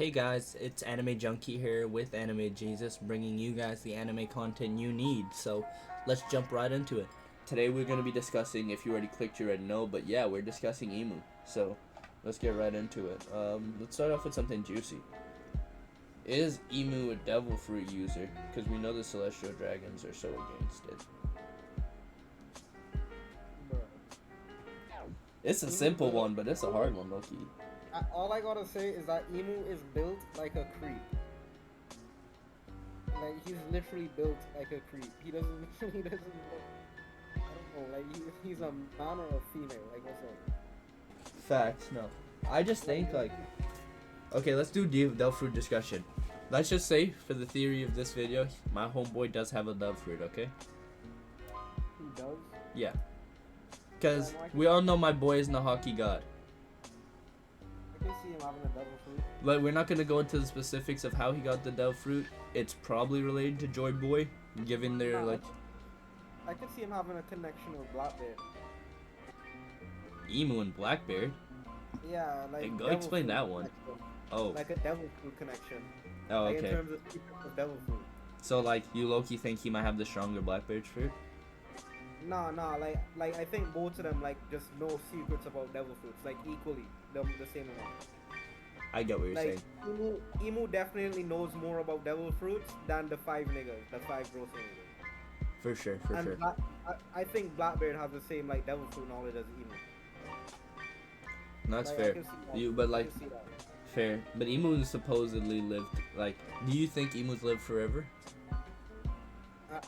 Hey guys, it's Anime Junkie here with Anime Jesus, bringing you guys the anime content you need. So let's jump right into it. Today we're going to be discussing, if you already clicked, you already know, but yeah, we're discussing Emu. So let's get right into it. Let's start off with something juicy. Is Emu a devil fruit user? Because we know the celestial dragons are so against it. It's a simple one, but it's a hard one, Loki. All I gotta say is that Emu is built like a creep. Like, he's literally built like a creep. He doesn't look, I don't know, like, he's a man or a female, like, what's up? Facts, no. I just think, like, okay, let's do devil fruit discussion. Let's just say, for the theory of this video, my homeboy does have a devil fruit, okay? He does? Yeah. Because we all know my boy isn't a hockey god. I can see him having a devil fruit. Like, we're not going to go into the specifics of how he got the devil fruit. It's probably related to Joyboy, given their, like... I could see him having a connection with Blackbeard. Emu and Blackbeard? Yeah, like... Hey, go explain that one. Connection. Oh. Like a devil fruit connection. Oh, like, okay. in terms of secrets of devil fruit. So, like, you low-key think he might have the stronger Blackbeard fruit? No, like I think both of them, like, just know secrets about devil fruits, like, equally, the same amount. I get what you're saying. Emu definitely knows more about devil fruits than the 5 niggas, the 5 gross niggas. For sure, for sure. I think Blackbeard has the same, like, devil fruit knowledge as Emu. No, that's like, fair. But like, fair. But Emu supposedly lived, like, do you think emus live forever?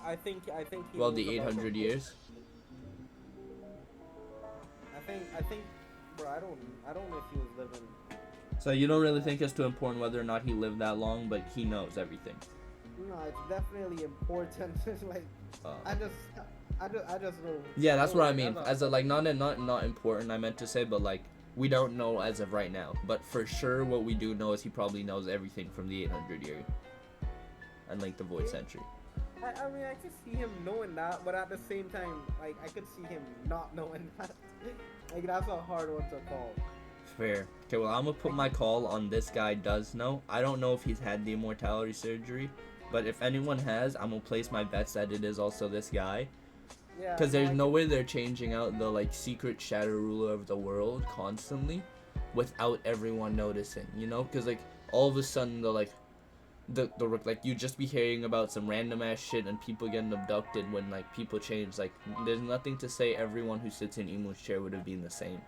I think he well, the 800 years. I think, bro, I don't know if he was living. So you don't really think it's too important whether or not he lived that long, but he knows everything. No, it's definitely important. Like, I just know. Yeah, that's what I mean. As a, like, not important, I meant to say, but like, we don't know as of right now. But for sure, what we do know is he probably knows everything from the 800 year and like the Void Century. I mean, I could see him knowing that, but at the same time, like, I could see him not knowing that. Like, that's a hard one to call. Fair. Okay, well, I'm gonna put my call on this guy does know. I don't know if he's had the immortality surgery, but if anyone has, I'm gonna place my bets that it is also this guy. Yeah. Because there's no way they're changing out the, like, secret shadow ruler of the world constantly without everyone noticing, you know? Because, like, all of a sudden, like, you just be hearing about some random ass shit and people getting abducted when, like, people change. Like, there's nothing to say everyone who sits in Emu's chair would have been the same.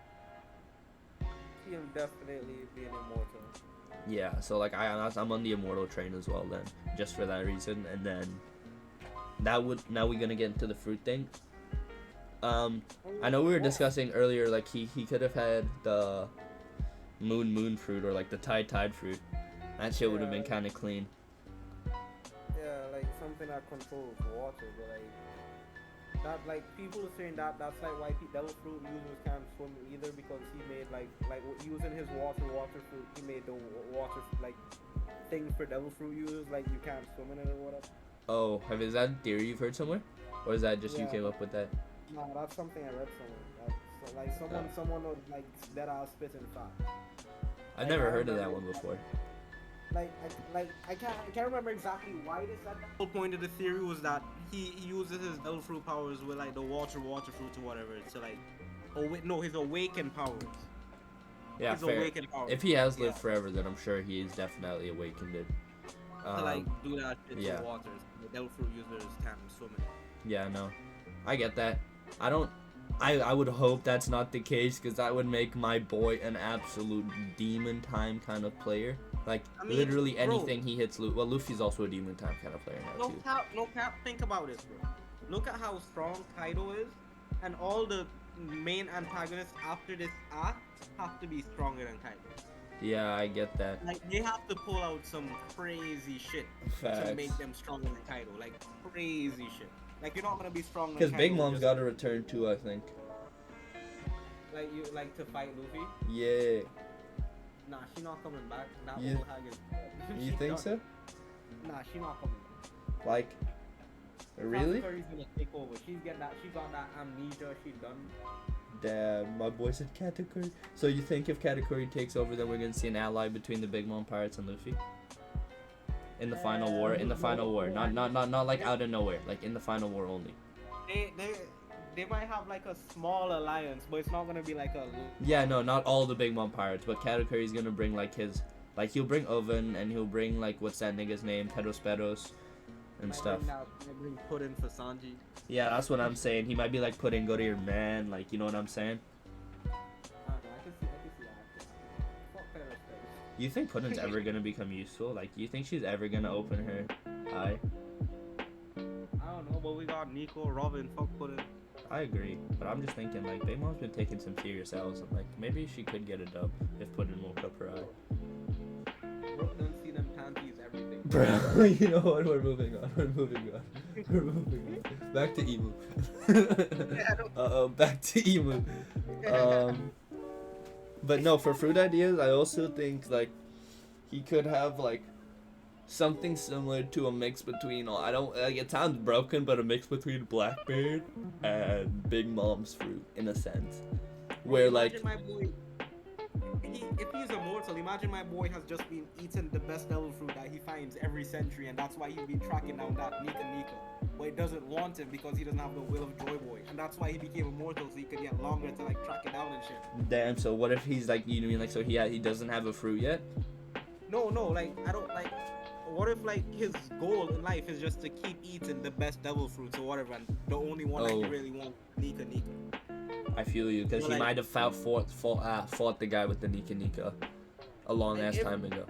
Him definitely being immortal. Yeah, so, like, I'm on the immortal train as well then, just for that reason. And then now we're gonna get into the fruit thing. I know we were discussing earlier, like, he could have had the moon fruit or, like, the tide fruit. That shit would have been kind of clean. Yeah, like something that controls water, but like that, like, people are saying that that's like why devil fruit users can't swim either, because he made like using his water fruit, he made the water, like, thing for devil fruit users, like, you can't swim in it or whatever. Oh, is that a theory you've heard somewhere, or is that just you came up with that? No, that's something I read somewhere. That's, like, someone was like that I'll spit in fact. I've never heard of that one before. I can't remember exactly why they said that. The whole point of the theory was that he uses his devil fruit powers with, like, the water fruits or whatever to, like, his awakened powers. Yeah, his fair. If he has lived forever, then I'm sure he's definitely awakened it. To, like, do that shit to water. The devil fruit users can't swim in it. Yeah, no, I get that. I would hope that's not the case, because that would make my boy an absolute demon time kind of player. Like, I mean, literally anything he hits. Well, Luffy's also a demon time kind of player now, too. No cap, think about this, bro. Look at how strong Kaido is, and all the main antagonists after this act have to be stronger than Kaido. Yeah, I get that. Like, they have to pull out some crazy shit to make them stronger than Kaido. Like, crazy shit. Like, you're not gonna be strong. Because Big Mom's got to return too, I think. Like, you like to fight Luffy? Yeah. Nah, she not coming back. That old hag is. You think so? Nah, she not coming back. Like, really? Curry's gonna take over. She got that amnesia. She done. Damn, my boy said Katakuri. So you think if Katakuri takes over, then we're gonna see an ally between the Big Mom Pirates and Luffy? In the final war, not like out of nowhere, like in the final war only. They might have like a small alliance, but it's not gonna be like a. Yeah, no, not all the Big Mom Pirates, but Katakuri's gonna bring like his, like he'll bring Oven and he'll bring like what's that nigga's name, Pedosperos, and stuff. Bring Puddin for Sanji. Yeah, that's what I'm saying. He might be like Puddin, go to your man, like you know what I'm saying. I don't know. I can see that. Fuck Pedosperos. You think Puddin's ever gonna become useful? Like, you think she's ever gonna open her eye? I don't know, but we got Nico, Robin, fuck Puddin. I agree, but I'm just thinking like Big Mom's been taking some serious L's, and like maybe she could get a dub if Puddin woke up her eye. Brooke don't see them panties, everything. Bro, you know what? We're moving on. We're moving on. Back to Emu. Back to Emu. But no, for fruit ideas, I also think like he could have like something similar to a mix between. I don't like it sounds broken, but a mix between Blackbeard and Big Mom's fruit in a sense, where like. My boy, if he's immortal, imagine my boy has just been eating the best devil fruit that he finds every century, and that's why he's been tracking down that Nika. But he doesn't want it because he doesn't have the will of Joyboy, and that's why he became immortal, so he could get longer to like track it down and shit. Damn. So what if he's like, you know what I mean, like so he doesn't have a fruit yet? No, like I don't like. What if like his goal in life is just to keep eating the best devil fruits or whatever, and the only one that he really wants, Nika. I feel you, because he might have fought the guy with the Nika a long ass time ago.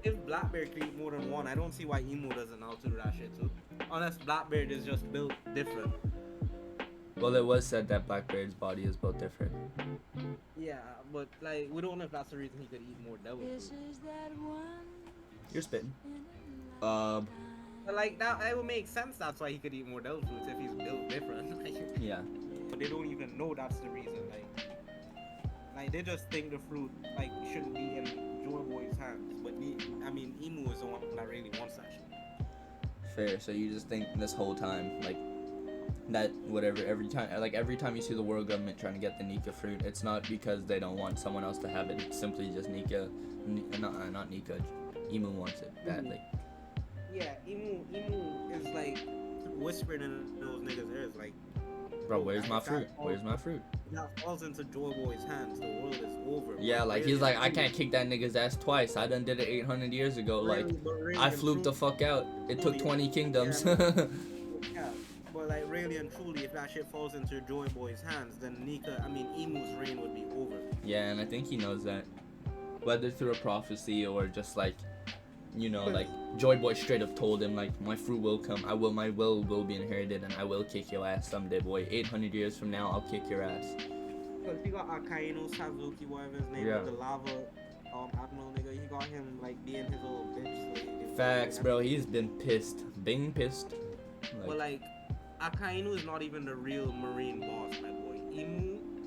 If Blackbeard could eat more than one, I don't see why Emu doesn't know how to do that shit too. Unless Blackbeard is just built different. Well, it was said that Blackbeard's body is built different. Yeah, but like we don't know if that's the reason he could eat more devil fruit. You're spitting. But like that would make sense. That's why he could eat more devil fruits if he's built different. Yeah. But they don't even know that's the reason. Like they just think the fruit like shouldn't be in Joyboy's hands. But Emu is the one that really wants that shit. Fair. So you just think this whole time like that whatever every time you see the world government trying to get the Nika fruit, it's not because they don't want someone else to have it. It's simply just not Nika. Emu wants it badly. Yeah, Emu is like whispering in those niggas' ears like, bro, where's my fruit? Where's my fruit? That falls into Joyboy's hands. The world is over. Yeah, like he's like, I can't kick that nigga's ass twice. I done did it 800 years ago. Like, I fluked the fuck out. It took 20 kingdoms. Yeah, but like really and truly, if that shit falls into Joyboy's hands, then Emu's reign would be over. Yeah, and I think he knows that, whether through a prophecy or just like, you know, like Joyboy straight up told him like, my fruit will come. My will be inherited, and I will kick your ass someday, boy. 800 years from now, I'll kick your ass. Cause he got Akainu, Sazuki, whatever his name is, the lava admiral nigga. He got him like being his little bitch slave. Facts, bro. He's been pissed. Being pissed. But like, Akainu is not even the real marine boss, my boy.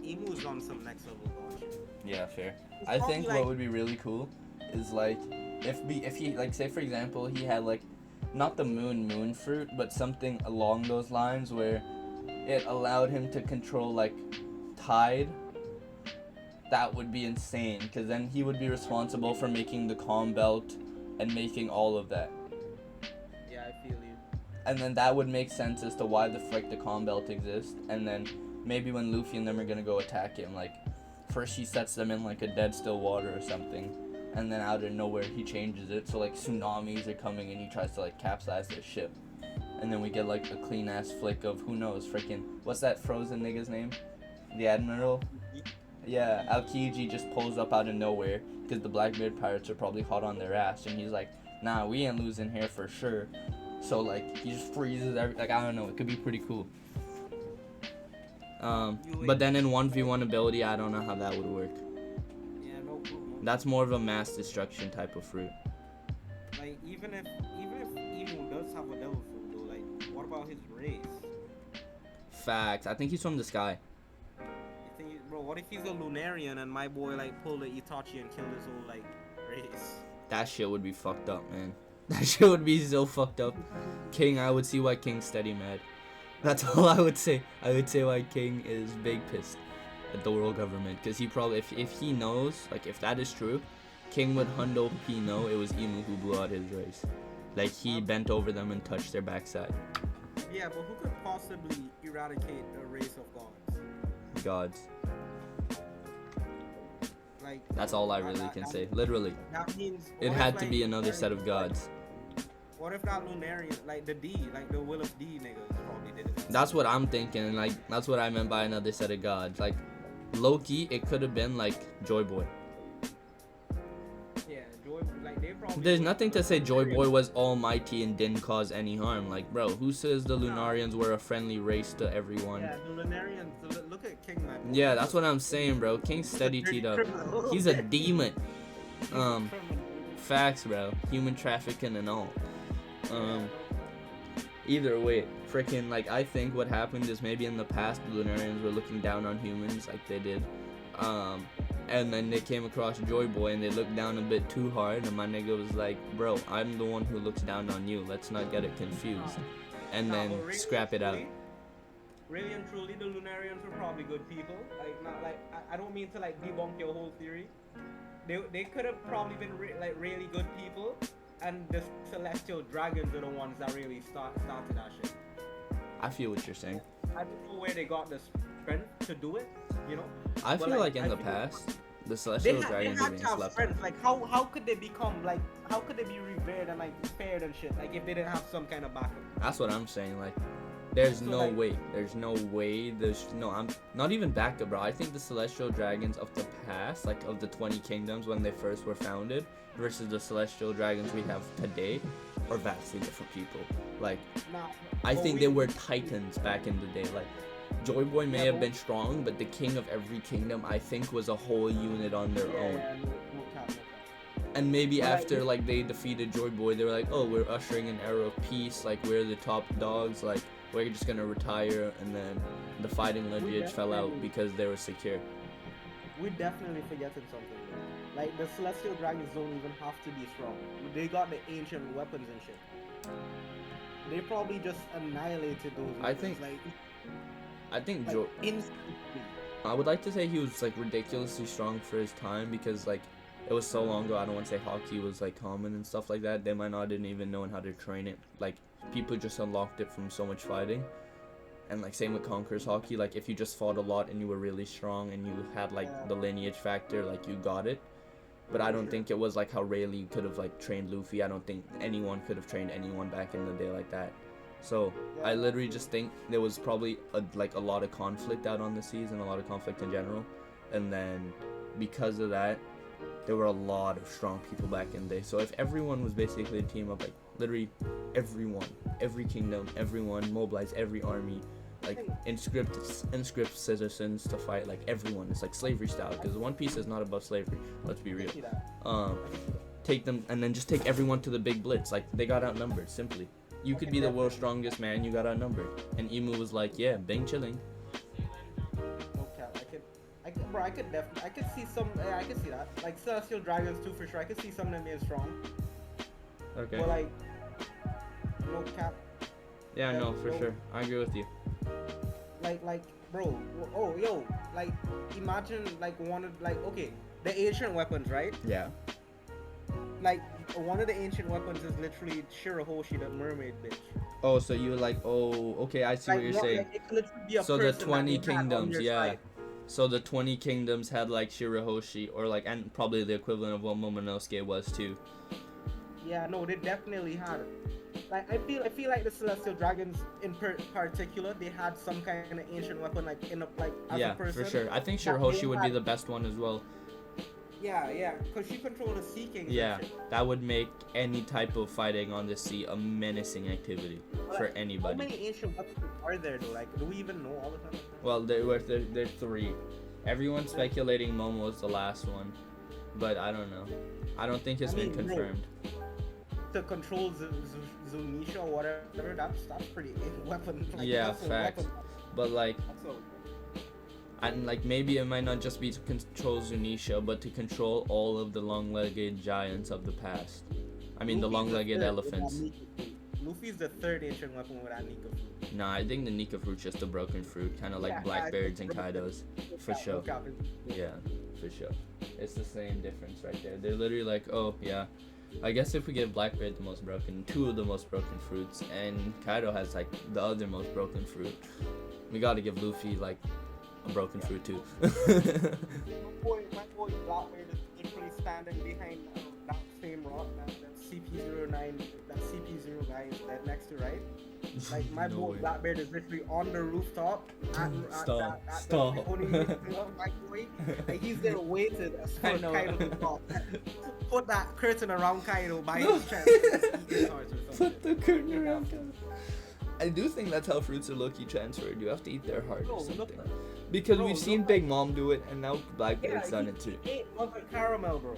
Emu's on some next level boss. Yeah, fair. I think what would be really cool is like if he like, say for example, he had like not the moon fruit, but something along those lines where it allowed him to control like tide. That would be insane, because then he would be responsible for making the calm belt and making all of that. Yeah, I feel you. And then that would make sense as to why the frick the calm belt exists. And then maybe when Luffy and them are gonna go attack him, like first he sets them in like a dead still water or something, and then out of nowhere he changes it so like tsunamis are coming and he tries to like capsize their ship, and then we get like a clean ass flick of who knows, freaking what's that frozen nigga's name, the admiral. Yeah, Aokiji just pulls up out of nowhere because the Blackbeard pirates are probably hot on their ass, and he's like, nah, we ain't losing here for sure. So like he just freezes like I don't know, it could be pretty cool. But then in 1v1 ability, I don't know how that would work. Yeah, no problem. That's more of a mass destruction type of fruit. Like even if Emu does have a devil fruit though, like what about his race? Facts. I think he's from the sky. Bro, what if he's a Lunarian and my boy like pulled the Itachi and killed his whole like race? That shit would be fucked up, man. That shit would be so fucked up. King, I would see why King's steady mad. That's all I would say. I would say why King is big pissed. at the world government, because he probably, if he knows, like if that is true, King would hundo he know it was Emu who blew out his race. Like he bent over them and touched their backside. Yeah, but who could possibly eradicate a race of gods? Gods. Like That's all I really can say. Literally. That means It what had if, to like, be another set of gods. What if that Lunarian, like the D, like the Will of D niggas probably did it? That's what I'm thinking. Like that's what I meant by another set of gods. Like Loki, it could have been like Joyboy. Yeah, Joy, like they probably. There's nothing to say Joyboy was almighty and didn't cause any harm. Like, bro, who says the Lunarians were a friendly race to everyone? Yeah, the Lunarians. Look at King Man. Yeah, that's what I'm saying, bro. King steady teed up. He's a demon. Facts, bro. Human trafficking and all. Either way, freaking, like, I think what happened is maybe in the past the Lunarians were looking down on humans like they did. And then they came across Joyboy and they looked down a bit too hard, and my nigga was like, bro, I'm the one who looks down on you. Let's not get it confused. And then Really scrap it out. Really and truly, the Lunarians were probably good people. Like, not like I don't mean to like debunk your whole theory. They could have probably been really good people, and the celestial dragons are the ones that really started that shit. I feel what you're saying. I don't know where they got the strength to do it, you know. I But, feel like in the past, the celestial dragons are being slept on. Like how could they become like how could they be revered and like spared and shit like if they didn't have some kind of backup? That's what I'm saying. Like, there's So, no like- way. There's no way. I'm not even backup, bro. I think the celestial dragons of the past, like of the 20 kingdoms when they first were founded, versus the celestial dragons we have today, are vastly different people. Like, Now, I but think we- they were titans back in the day. Like, Joyboy may Yeah, have but- been strong, but the king of every kingdom, I think, was a whole unit on their own. Yeah, no cap. And maybe But, like, after like they defeated Joyboy, they were like, oh, we're ushering an era of peace. Like, we're the top dogs. Like, we're just gonna retire. And then the fighting lineage fell out definitely- because they were secure. We're definitely forgetting something. Bro. Like the celestial dragons don't even have to be strong. They got the ancient weapons and shit. They probably just annihilated those. I think- weapons, I think like instantly. I would like to say he was like ridiculously strong for his time, because like it was so long ago. I don't want to say hockey was like common and stuff like that. They might not didn't even know how to train it. Like, people just unlocked it from so much fighting. And like same with Conqueror's hockey, like if you just fought a lot and you were really strong and you had like the lineage factor, like you got it. But I don't think it was like how Rayleigh could have like trained Luffy. I don't think anyone could have trained anyone back in the day like that. So I literally just think there was probably a lot of conflict out on the seas, and a lot of conflict in general. And then because of that, there were a lot of strong people back in the day. So if everyone was basically a team of like literally everyone, every kingdom, everyone, mobilize every army, like inscript citizens to fight, like everyone. It's like slavery style, because One Piece is not about slavery. Let's be real. Take them and then just take everyone to the big blitz. Like, they got outnumbered, simply. You could be the world's strongest man, you got outnumbered. And Emu was like, yeah, bang chilling. No cap. I could definitely. I could see some. I could see that. Like celestial dragons too, for sure. I could see some of them being strong. Okay. But like, no cap. Yeah, no, for sure. I agree with you. Like, bro. Oh, yo. Like, imagine like okay, the ancient weapons, right? Yeah. Like, one of the ancient weapons is literally Shirahoshi, the mermaid bitch. Oh, so you were like, oh, okay, I see what you're saying. Like, it could literally be a So the person that 20 you had on kingdoms, your yeah. side. So the 20 kingdoms had like Shirahoshi, or like, and probably the equivalent of what Momonosuke was too. Yeah, no, they definitely had it. Like, I feel like the celestial dragons in particular, they had some kind of ancient weapon, like in a like as Yeah, a person. for sure. I think that Shirahoshi they would be had- the best one as well. Yeah, because she controlled the sea kings. and Yeah, shit. that would make any type of fighting on the sea a menacing activity for How anybody. many ancient weapons are there though? Like, do we even know all the time? Well, there are three. Everyone's speculating Momo is the last one, but I don't know. I don't think it's been bro, confirmed. To control Zunisha or whatever, that's pretty weapon. Like, Yeah, that's a facts. weapon. But like, That's a- and like maybe it might not just be to control Zunisha, but to control all of the long-legged giants of the past. I mean, the Luffy's long-legged third, elephants. without Mickey. Luffy's the third ancient weapon with that Nika fruit. Nah, I think the Nika fruit's just a broken fruit, kind of like Yeah, Blackbeard's and Kaido's, for sure. Look out, Yeah, for sure. It's the same difference right there. They're literally like, oh yeah, I guess if we give Blackbeard the most broken, two of the most broken fruits, and Kaido has like the other most broken fruit, we gotta give Luffy like a broken fruit too. my boy Blackbeard is literally standing behind that same rock that CP09, that CP09 is that next to, right? Like my No boy way. Blackbeard is literally on the rooftop. Stop. My boy, like he's there waiting for I know. Kaido to talk. Put that curtain around Kaido by his chest. Put the curtain around him. I do think that's how fruits are low-key transferred. You have to eat their heart or something. Because we've seen Big Mom do it, and now Blackbeard's done it too. He ate mother caramel, bro.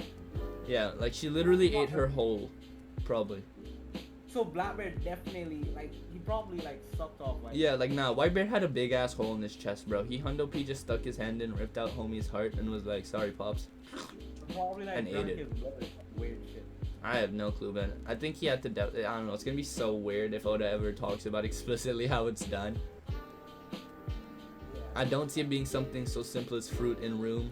Yeah, like she literally ate her whole, probably. So Blackbeard definitely, like, he probably like sucked off like. Yeah, like nah, Whitebeard had a big ass hole in his chest, bro. Hundo P just stuck his hand in, ripped out homie's heart, and was like, "Sorry, pops." Probably like And ate drank it. his blood or some weird shit. I have no clue, man. I think he had to doubt. I don't know. It's gonna be so weird if Oda ever talks about explicitly how it's done. I don't see it being something so simple as fruit in room.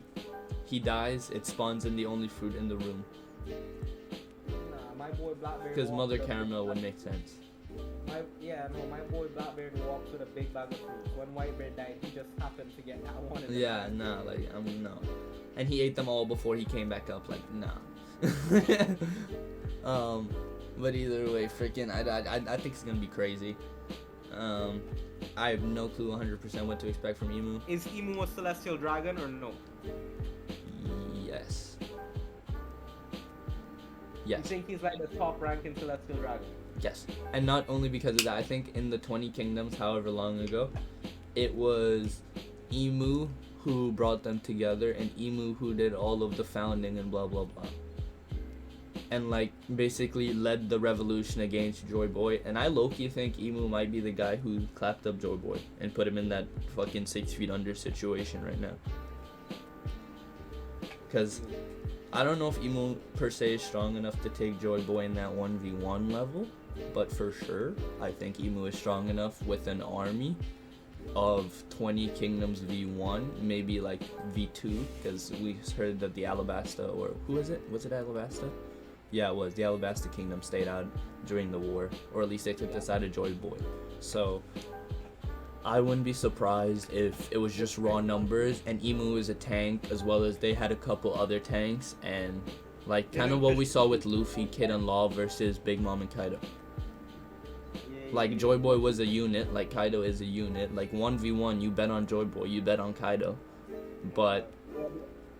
He dies, it spawns in the only fruit in the room. Nah, my boy Blackbeard. Because walked Mother with a Caramel big would bag- make sense. My boy Blackbeard walks with a big bag of fruit. When Whitebeard died, he just happened to get that one. In the Yeah, bag. nah, like, no. And he ate them all before he came back up, like, nah. But either way, freaking, I think it's gonna be crazy. I have no clue 100% what to expect from Emu. Is Emu a celestial dragon or no? Yes. You Yes. think he's like the top ranking celestial dragon? Yes. And not only because of that, I think in the 20 Kingdoms, however long ago, it was Emu who brought them together and Emu who did all of the founding and blah blah blah. And like basically led the revolution against Joyboy. And I low-key think Emu might be the guy who clapped up Joyboy and put him in that fucking 6 feet under situation right now. Because I don't know if Emu per se is strong enough to take Joyboy in that 1v1 level, but for sure, I think Emu is strong enough with an army of 20 Kingdoms v1, maybe like v2, because we heard that the Alabasta, or who is it? Was it Alabasta? Yeah, it was. The Alabasta Kingdom stayed out during the war, or at least they took the side of Joyboy. So I wouldn't be surprised if it was just raw numbers and Emu is a tank, as well as they had a couple other tanks, and like kind of what we saw with Luffy, Kid, and Law versus Big Mom and Kaido. Like Joyboy was a unit, like Kaido is a unit. Like 1v1, you bet on Joyboy, you bet on Kaido. But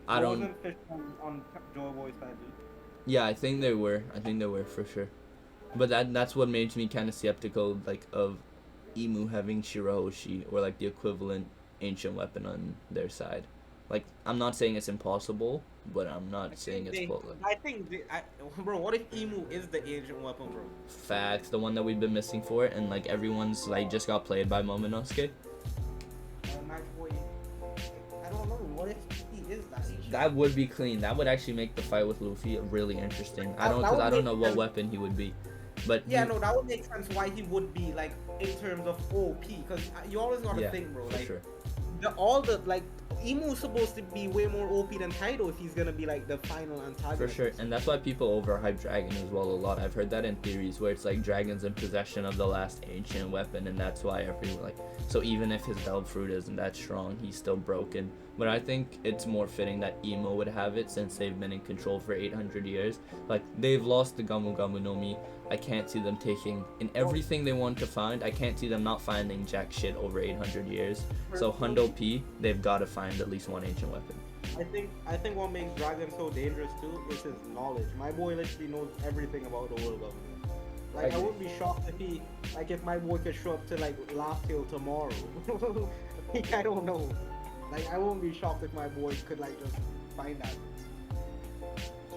I don't. Wasn't Fish on Joyboy's side, dude. Yeah, I think they were. I think they were for sure. But that's what made me kind of skeptical, like of Emu having Shirahoshi or like the equivalent ancient weapon on their side. Like I'm not saying it's impossible, but I'm not saying it's possible. Bro, what if Emu is the ancient weapon, bro? Facts, the one that we've been missing for, and like everyone's like just got played by Momonosuke. My boy, I don't know. What if he is that ancient? That would be clean. That would actually make the fight with Luffy really interesting. I don't, That cause would I don't make know what sense. weapon he would be, but Yeah, no, that would make sense why he would be like in terms of OP, because you always gotta yeah, think, bro. for Like sure. Emu's supposed to be way more OP than Kaido if he's gonna be like the final antagonist. For sure, and that's why people overhype Dragon as well a lot. I've heard that in theories where it's like Dragon's in possession of the last ancient weapon, and that's why everyone like. So even if his Bell Fruit isn't that strong, he's still broken. But I think it's more fitting that Emo would have it since they've been in control for 800 years. Like they've lost the Gamu Gamu no Mi. I can't see them taking in everything they want to find. I can't see them not finding jack shit over 800 years. So Hundo P, they've got to find at least one ancient weapon. I think what makes Dragon so dangerous too is his knowledge. My boy literally knows everything about the world government. Like I wouldn't be shocked if my boy could show up to like Laugh Tale tomorrow. Like I don't know. Like I wouldn't be shocked if my boy could like just find that.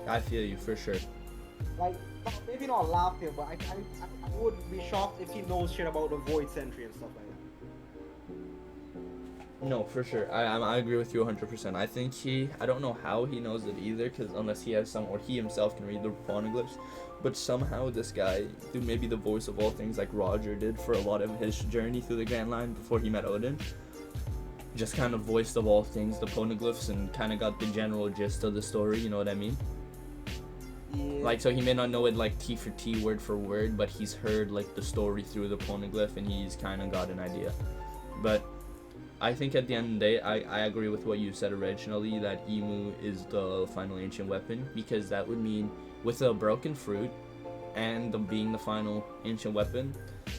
I feel you for sure. Like maybe not Laugh Tale, but I wouldn't be shocked if he knows shit about the Void Sentry and stuff like that. No, for sure. I agree with you 100%. I think I don't know how he knows it either, because unless he has some, or he himself can read the poneglyphs, but somehow this guy, through maybe the voice of all things like Roger did for a lot of his journey through the Grand Line before he met Odin, just kind of voiced of all things the poneglyphs and kind of got the general gist of the story, you know what I mean? Yeah. Like, so he may not know it like T for T, word for word, but he's heard like the story through the poneglyph and he's kind of got an idea. But I think at the end of the day, I agree with what you said originally, that Emu is the final ancient weapon, because that would mean with a broken fruit and being the final ancient weapon,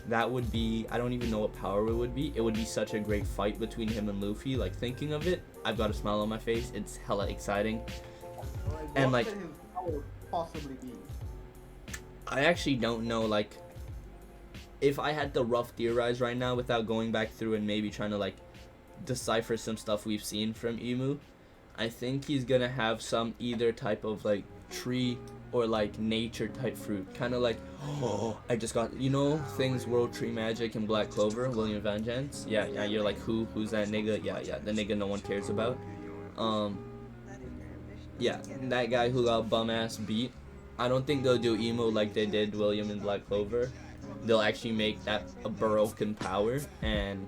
that would be, I don't even know what power it would be. It would be such a great fight between him and Luffy. Like, thinking of it, I've got a smile on my face. It's hella exciting. And what like, could his power possibly be? I actually don't know, like, if I had to rough theorize right now without going back through and maybe trying to like decipher some stuff we've seen from Emu, I think he's gonna have some either type of like tree or like nature type fruit, kind of like, oh, I just got, you know, things World Tree Magic and Black Clover, William Van Jans. Yeah, you're like, who's that nigga? Yeah, the nigga no one cares about. Yeah, that guy who got bum ass beat. I don't think they'll do Emo like they did William in Black Clover. They'll actually make that a broken power, and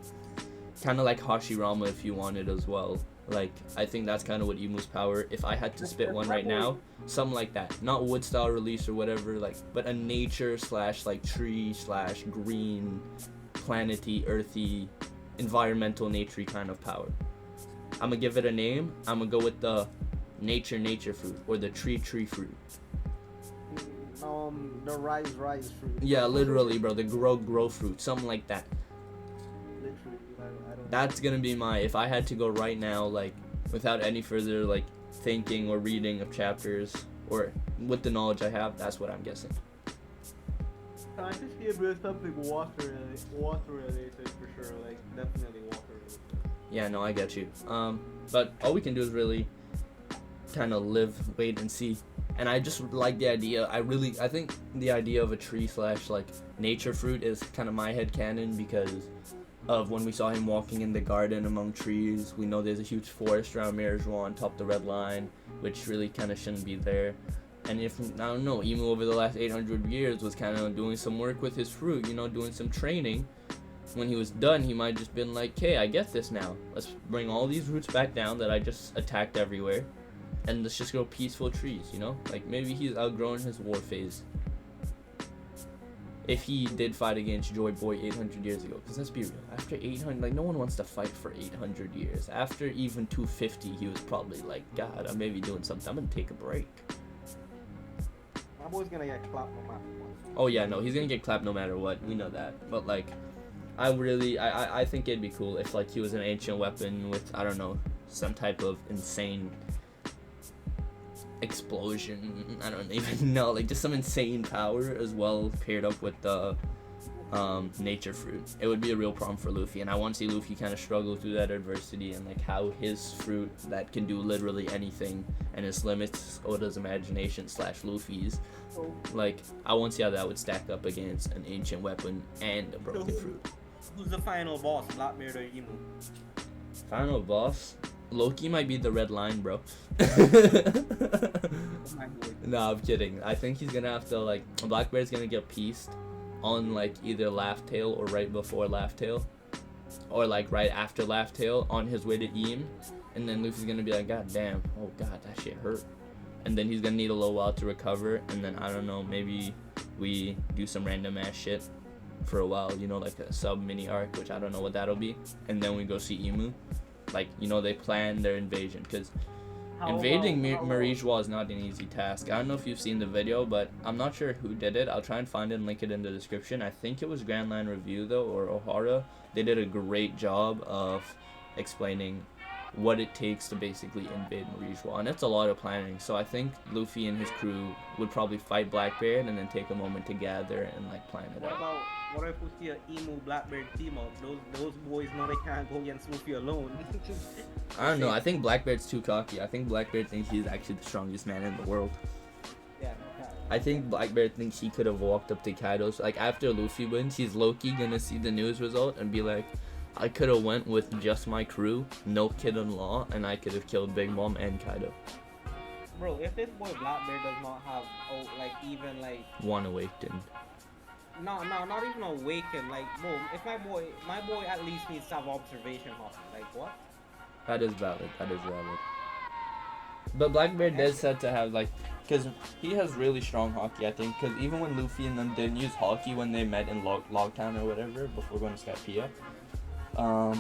kind of like Hashirama if you wanted as well. Like, I think that's kind of what Emu's power. If I had to spit one right now, something like that. Not wood style release or whatever, like, but a nature slash like tree slash green, planety, earthy, environmental, naturey kind of power. I'm gonna give it a name. I'm gonna go with the nature fruit, or the tree fruit. The rise fruit. Yeah, literally, bro. The grow fruit, something like that. Literally, I don't. That's gonna be my, if I had to go right now, like, without any further like thinking or reading of chapters, or with the knowledge I have, that's what I'm guessing. I just gave it something water related for sure. Like, definitely water related. Yeah, no, I get you. But all we can do is really kind of live, wait, and see. And I just like the idea. I think the idea of a tree slash like nature fruit is kind of my headcanon, because of when we saw him walking in the garden among trees. We know there's a huge forest around Mirageois on top of the Red Line, which really kind of shouldn't be there. And if, I don't know, Emu over the last 800 years was kind of doing some work with his fruit, you know, doing some training. When he was done, he might just been like, hey, I get this now. Let's bring all these roots back down that I just attacked everywhere, and let's just grow peaceful trees, you know? Like, maybe he's outgrown his war phase. If he did fight against Joyboy 800 years ago. Because let's be real, after 800, like, no one wants to fight for 800 years. After even 250, he was probably like, God, I'm maybe doing something. I'm going to take a break. My boy's gonna get clapped no matter what. Oh, yeah, no, he's going to get clapped no matter what. We know that. But, like, I think it'd be cool if, like, he was an ancient weapon with, I don't know, some type of insane explosion. I don't even know, like, just some insane power as well, paired up with the nature fruit. It would be a real problem for Luffy, and I want to see Luffy kind of struggle through that adversity, and like how his fruit that can do literally anything and its limits Oda's imagination slash Luffy's, like, I want to see how that would stack up against an ancient weapon and a broken fruit. Who's the final boss, Blackbeard or Emu? Final boss? Loki might be the Red Line, bro. No, I'm kidding. I think he's gonna have to, like, Blackbeard's gonna get pieced on, like, either Laugh Tale or right before Laugh Tale, or like right after Laugh Tale on his way to Eam, and then Luffy's gonna be like, God damn, oh god, that shit hurt, and then he's gonna need a little while to recover, and then I don't know, maybe we do some random ass shit for a while, you know, like a sub mini arc, which I don't know what that'll be, and then we go see Emu. Like, you know, they plan their invasion, because invading Mirageois is not an easy task. I don't know if you've seen the video, but I'm not sure who did it. I'll try and find it and link it in the description. I think it was Grand Line Review, though, or Ohara. They did a great job of explaining what it takes to basically invade Mirageois, and it's a lot of planning. So I think Luffy and his crew would probably fight Blackbeard and then take a moment to gather and, like, plan it out. What if we see an Emu Blackbeard team up? Those boys know they can't go against Luffy alone. I don't know. I think Blackbeard's too cocky. I think Blackbeard thinks he's actually the strongest man in the world. Yeah. I think Blackbeard thinks he could have walked up to Kaido's. Like, after Luffy wins, he's low-key gonna see the news result and be like, I could have went with just my crew, no kid-in-law, and I could have killed Big Mom and Kaido. Bro, if this boy Blackbeard does not have, like, even, like... One awakened. No, not even awakened. Like, bro, if my boy at least needs to have observation hockey. Like, what? That is valid. That is valid. But Blackbeard is said to have, like, because he has really strong hockey, I think. Because even when Luffy and them didn't use hockey when they met in Logtown or whatever before going to Skypiea, well,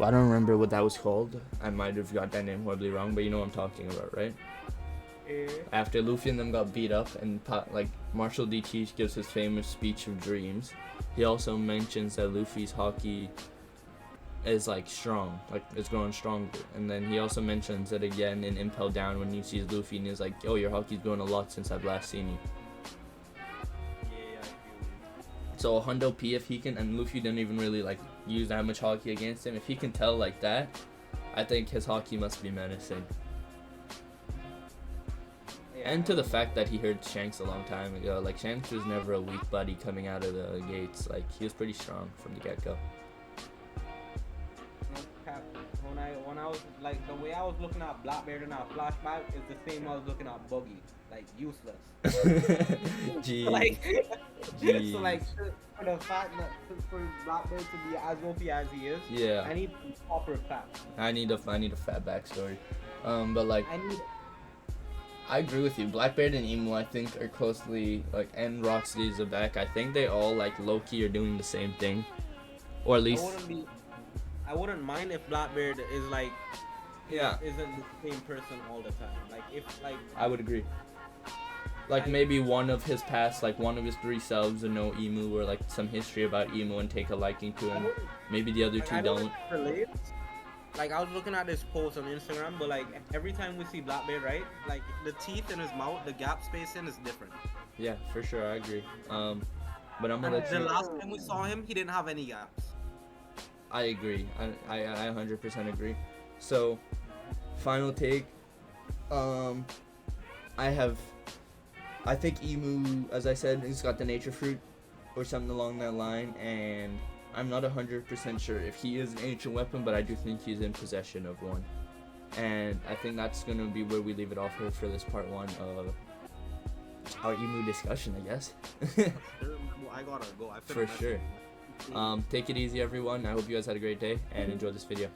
I don't remember what that was called. I might have got that name horribly wrong, but you know what I'm talking about, right? Yeah. After Luffy and them got beat up, and like Marshall D. Teach gives his famous speech of dreams, he also mentions that Luffy's hockey is like strong, like it's growing stronger. And then he also mentions it again in Impel Down when he sees Luffy and he's like, "Oh, your hockey's grown a lot since I've last seen you." Yeah, I feel So a Hundo P, if he can, and Luffy didn't even really like use that much hockey against him, if he can tell like that, I think his hockey must be menacing. yeah, And to the fact that he heard Shanks a long time ago, like Shanks was never a weak buddy coming out of the gates. Like he was pretty strong from the get-go. no cap. When I was like the way I was looking at Blackbeard in our flashback is the same I was looking at Buggy, like useless. Jeez. Like, Jeez. so like for the fact that for Blackbeard to be as OP as he is, Yeah. I need proper facts. I need a fat backstory. But like I agree with you. Blackbeard and Emu, I think, are closely like, and Rocksteady Zabek. I think they all like low-key are doing the same thing, or at least. I wouldn't mind if Blackbeard is like, Yeah. isn't the same person all the time. Like if like. I would agree. Like maybe one of his past, like one of his 3 selves, would know Emu, or like some history about Emu and take a liking to him. Maybe the other 2 don't. Relate. Like I was looking at this post on Instagram, but like every time we see Blackbeard, right? Like the teeth in his mouth, the gap spacing is different. Yeah, for sure, I agree. But I'm gonna And let the you. last time we saw him, he didn't have any gaps. I agree. I 100% agree. So, final take. I think Emu, as I said, he's got the nature fruit or something along that line, and I'm not 100% sure if he is an ancient weapon, but I do think he's in possession of one. And I think that's going to be where we leave it off here for this part 1 of our Emu discussion, I guess. I gotta go. For sure. Take it easy, everyone. I hope you guys had a great day and enjoy this video.